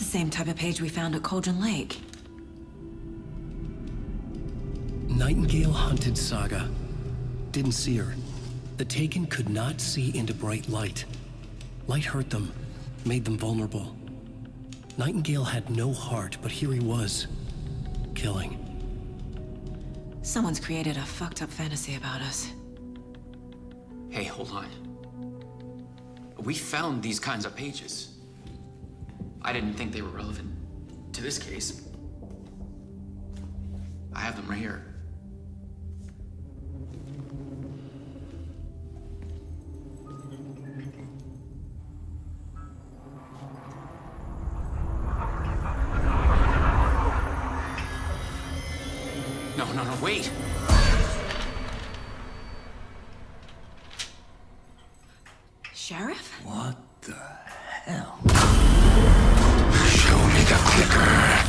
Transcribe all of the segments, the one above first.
the same type of page we found at Cauldron Lake. Nightingale hunted Saga. Didn't see her. The Taken could not see into bright light. Light hurt them, made them vulnerable. Nightingale had no heart, but here he was, killing. Someone's created a fucked up fantasy about us. Hey, hold on. We found these kinds of pages. I didn't think they were relevant to this case. I have them right here. No, wait! Sheriff? What the hell? Show me the clicker.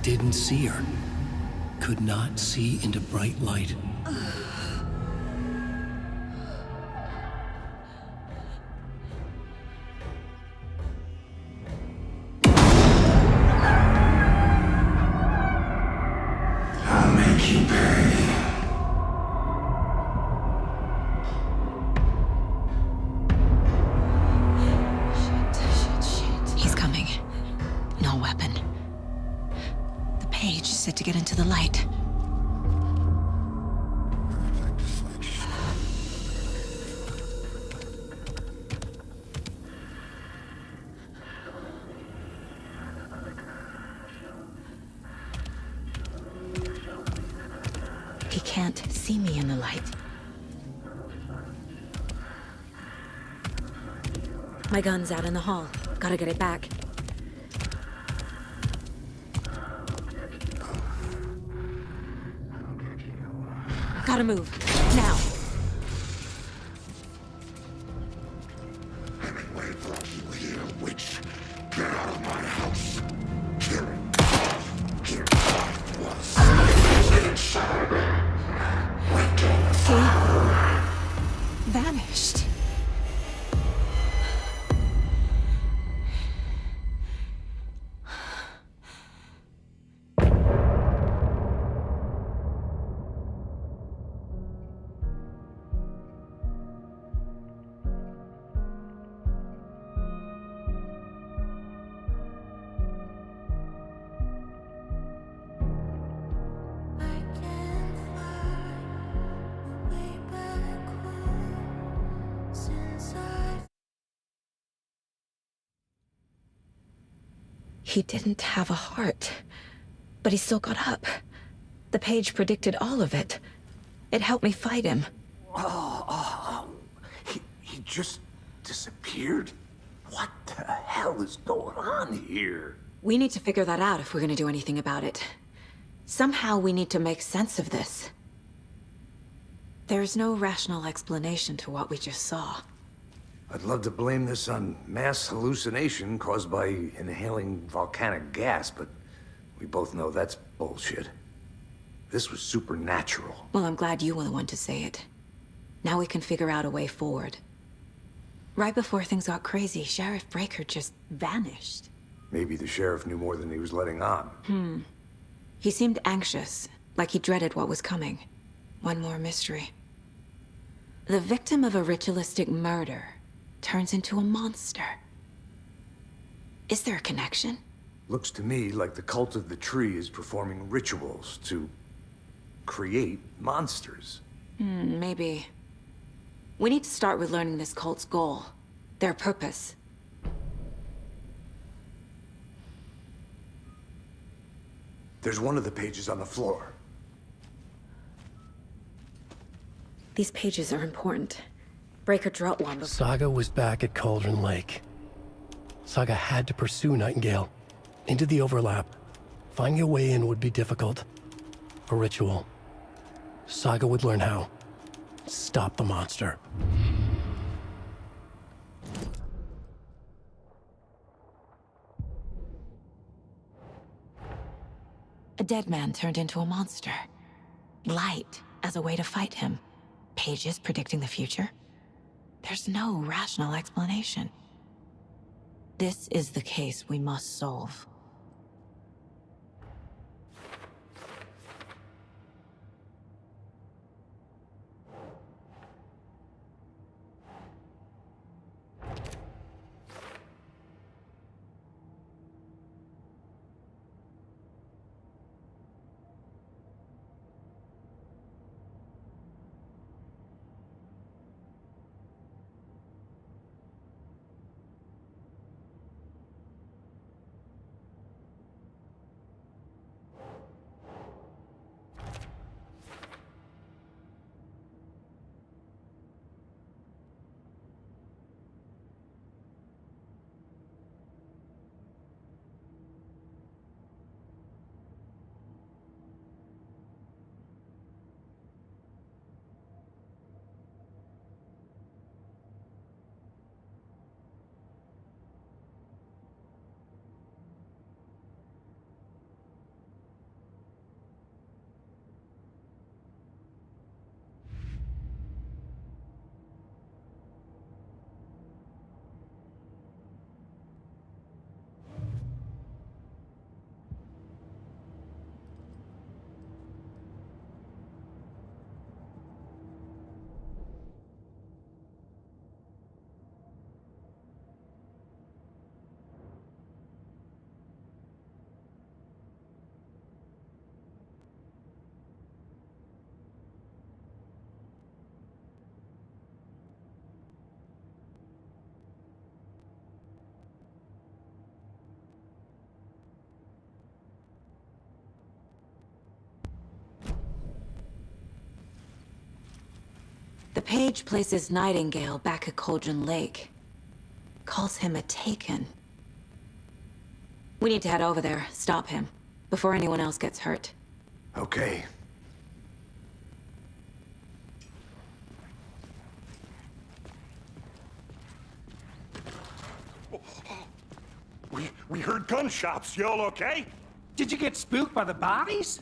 Didn't see her. Could not see into bright light. I'll make you pay. Shit. He's coming. No weapon. The page said to get into the light. He can't see me in the light. My gun's out in the hall. Gotta get it back. Gotta move. Now. Anyway, brought you here, witch. Get out of my house. Kill him. Here I was. Inside. He vanished. He didn't have a heart, but he still got up. The page predicted all of it. It helped me fight him. He just disappeared? What the hell is going on here? We need to figure that out if we're gonna do anything about it. Somehow we need to make sense of this. There's no rational explanation to what we just saw. I'd love to blame this on mass hallucination caused by inhaling volcanic gas, but we both know that's bullshit. This was supernatural. Well, I'm glad you were the one to say it. Now we can figure out a way forward. Right before things got crazy, Sheriff Breaker just vanished. Maybe the sheriff knew more than he was letting on. He seemed anxious, like he dreaded what was coming. One more mystery. The victim of a ritualistic murder turns into a monster. Is there a connection? Looks to me like the cult of the tree is performing rituals to create monsters. Maybe. We need to start with learning this cult's goal, their purpose. There's one of the pages on the floor. These pages are important. Breaker dropped one before. Saga was back at Cauldron Lake. Saga had to pursue Nightingale. Into the overlap. Finding a way in would be difficult. A ritual. Saga would learn how. Stop the monster. A dead man turned into a monster. Light as a way to fight him. Pages predicting the future. There's no rational explanation. This is the case we must solve. The page places Nightingale back at Cauldron Lake. Calls him a Taken. We need to head over there, stop him, before anyone else gets hurt. Okay. We heard gunshots. Y'all okay? Did you get spooked by the bodies?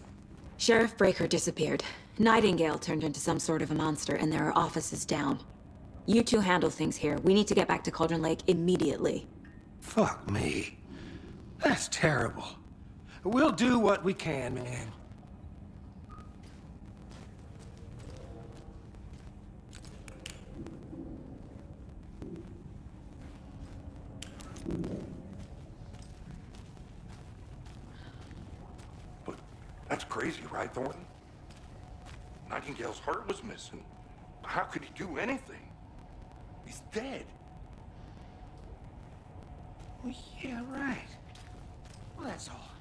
Sheriff Breaker disappeared. Nightingale turned into some sort of a monster, and there are offices down. You two handle things here. We need to get back to Cauldron Lake immediately. Fuck me. That's terrible. We'll do what we can, man. But that's crazy, right, Thornton? Nightingale's heart was missing. How could he do anything? He's dead. Well, yeah, right. Well, that's all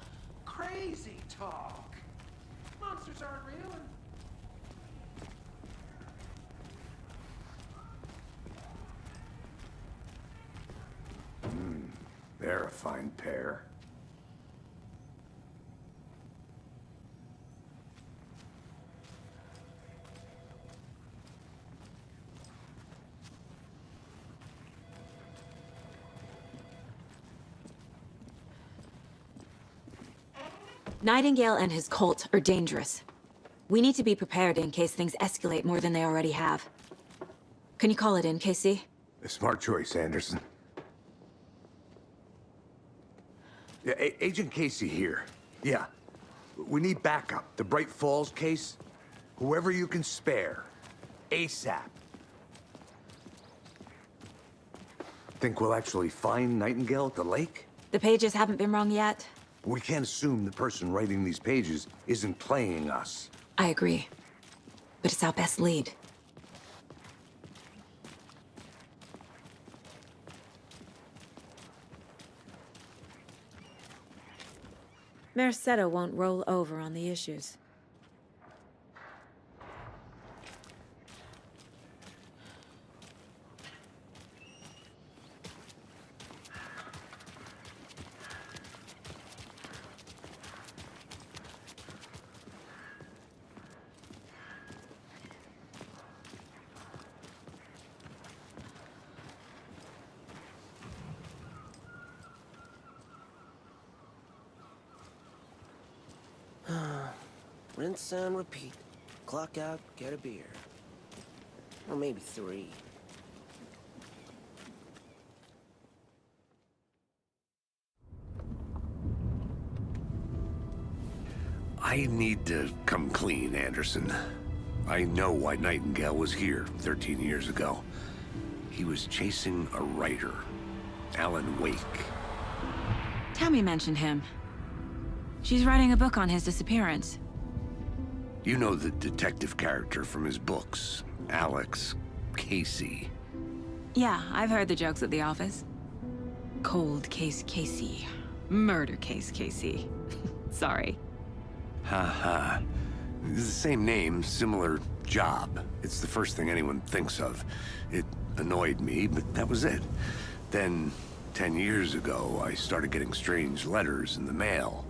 crazy talk. Monsters aren't real and... They're a fine pair. Nightingale and his cult are dangerous. We need to be prepared in case things escalate more than they already have. Can you call it in, KC? A smart choice, Anderson. Yeah, Agent Casey here. Yeah. We need backup. The Bright Falls case. Whoever you can spare. ASAP. Think we'll actually find Nightingale at the lake? The pages haven't been wrong yet. We can't assume the person writing these pages isn't playing us. I agree. But it's our best lead. Mercado won't roll over on the issues. Rinse and repeat. Clock out, get a beer. Or maybe 3. I need to come clean, Anderson. I know why Nightingale was here 13 years ago. He was chasing a writer, Alan Wake. Tammy mentioned him. She's writing a book on his disappearance. You know the detective character from his books, Alex Casey. Yeah, I've heard the jokes at the office. Cold case Casey. Murder case Casey. Sorry. Ha ha. It's the same name, similar job. It's the first thing anyone thinks of. It annoyed me, but that was it. Then, 10 years ago, I started getting strange letters in the mail.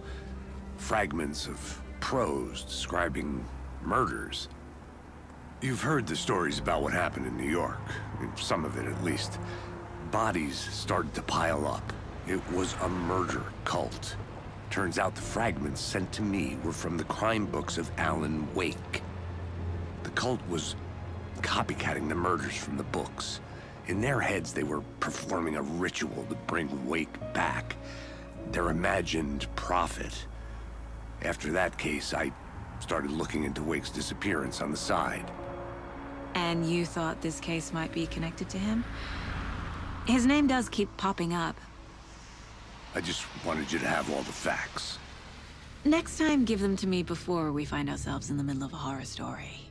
Fragments of prose describing murders. You've heard the stories about what happened in New York. Some of it, at least. Bodies started to pile up. It was a murder cult. Turns out the fragments sent to me were from the crime books of Alan Wake. The cult was copycatting the murders from the books. In their heads, they were performing a ritual to bring Wake back. Their imagined prophet. After that case, I started looking into Wake's disappearance on the side. And you thought this case might be connected to him? His name does keep popping up. I just wanted you to have all the facts. Next time, give them to me before we find ourselves in the middle of a horror story.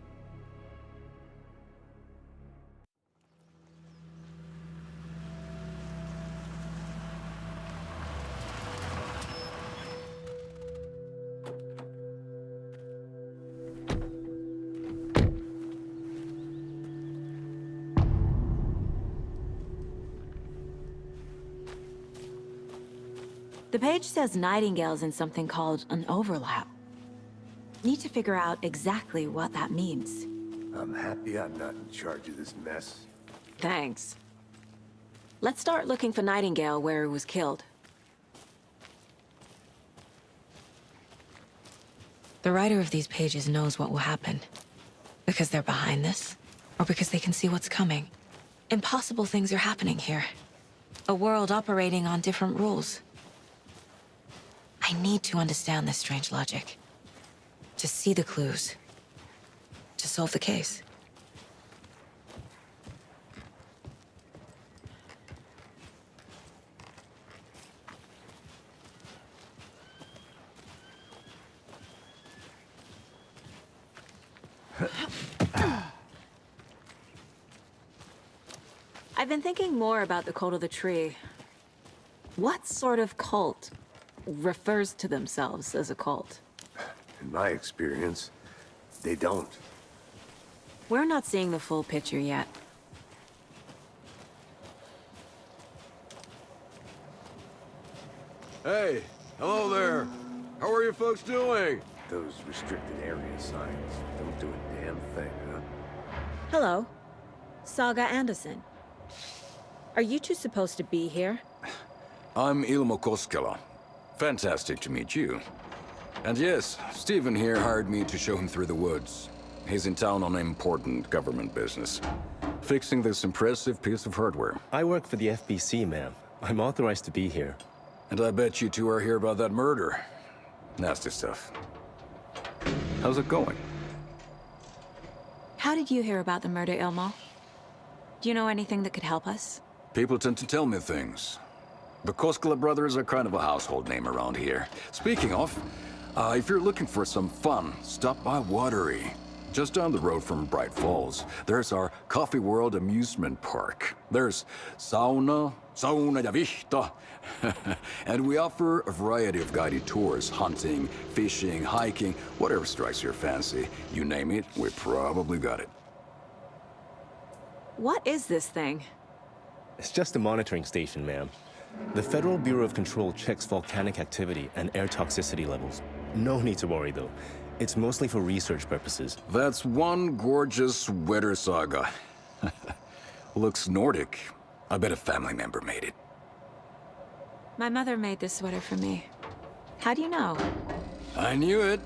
The page says Nightingale's in something called an overlap. Need to figure out exactly what that means. I'm happy I'm not in charge of this mess. Thanks. Let's start looking for Nightingale where he was killed. The writer of these pages knows what will happen. Because they're behind this, or because they can see what's coming. Impossible things are happening here. A world operating on different rules. I need to understand this strange logic. To see the clues. To solve the case. I've been thinking more about the cult of the tree. What sort of cult refers to themselves as a cult? In my experience, they don't. We're not seeing the full picture yet. Hey, hello there. How are you folks doing? Those restricted area signs don't do a damn thing, huh? Hello. Saga Anderson. Are you two supposed to be here? I'm Ilmo Koskela. Fantastic to meet you. And yes, Stephen here hired me to show him through the woods. He's in town on important government business. Fixing this impressive piece of hardware. I work for the FBC, ma'am. I'm authorized to be here. And I bet you two are here about that murder. Nasty stuff. How's it going? How did you hear about the murder, Ilmo? Do you know anything that could help us? People tend to tell me things. The Koskela brothers are kind of a household name around here. Speaking of, if you're looking for some fun, stop by Watery. Just down the road from Bright Falls, there's our Coffee World amusement park. There's sauna ja vihta. And we offer a variety of guided tours, hunting, fishing, hiking, whatever strikes your fancy. You name it, we probably got it. What is this thing? It's just a monitoring station, ma'am. The Federal Bureau of Control checks volcanic activity and air toxicity levels. No need to worry, though. It's mostly for research purposes. That's one gorgeous sweater, Saga. Looks Nordic. I bet a family member made it. My mother made this sweater for me. How do you know? I knew it.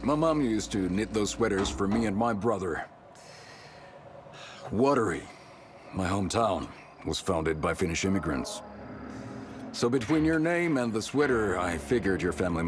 My mom used to knit those sweaters for me and my brother. Watery, my hometown, was founded by Finnish immigrants. So between your name and the sweater, I figured your family